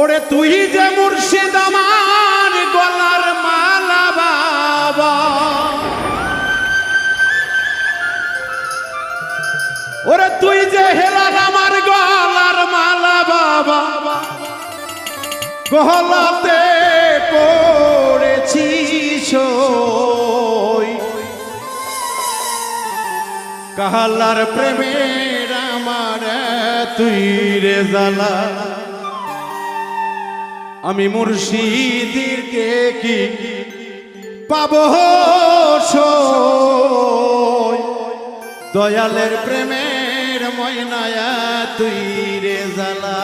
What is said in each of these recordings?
ওরে তুই যে মুর্শিদ আমার গলার মালা বাবা, ওরে তুই যে হেলাল আমার গলার মালা বাবা, গলাতে পড়েছিস কাহালার প্রেমের আমার তুই রে জ্বালা। আমি মুর্শিদকে কি পাবো দয়ালের প্রেমের ময়নায়া তুই রে জ্বালা।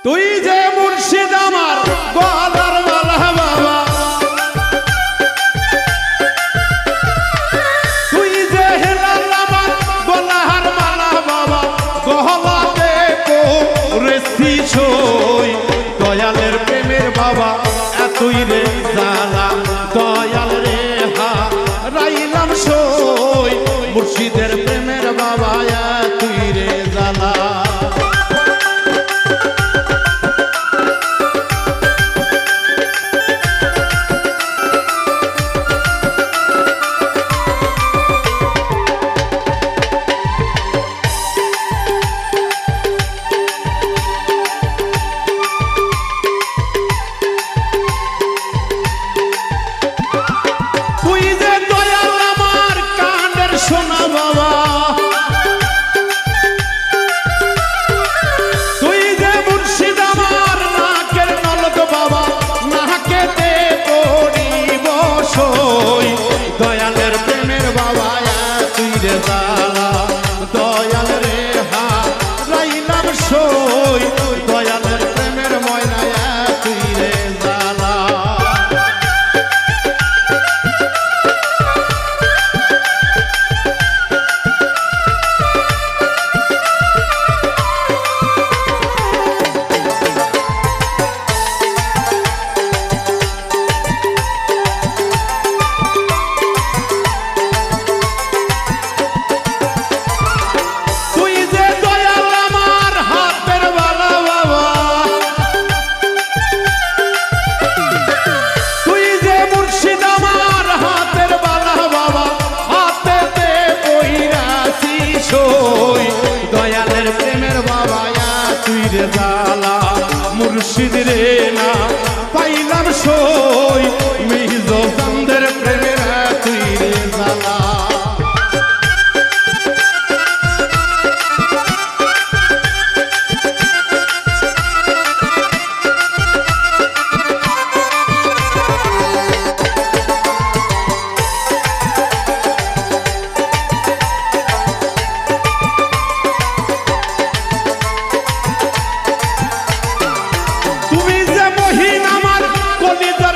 তুই যে মুর্শিদ আমার গলার মালা বাবা, তুই যে হেলাল আমার গলার মালা বাবা, গলাতে পড়েছিস দয়ালের প্রেমের বাবা এতই রে জ্বালা। দয়াল রে হারাইলাম সই মুর্শিদের প্রেমের বাবা এতই রে জ্বালা। দয়ালের প্রেমের বাবা তুই রে জ্বালা। দয়াল রে হারাইলাম সই দয়ালের প্রেমের ময়না তুই রে জ্বালা। দয়ালের প্রেমের বাবা তুই রে জ্বালা। মুর্শিদ রে না পাইলাম সই মিহিজো চাঁদের প্রেমের তুই রে জ্বালা। তুমি যে মহিন আমার কলিজা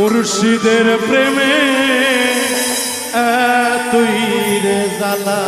মুর্শিদের প্রেমে এতই রে জ্বালা।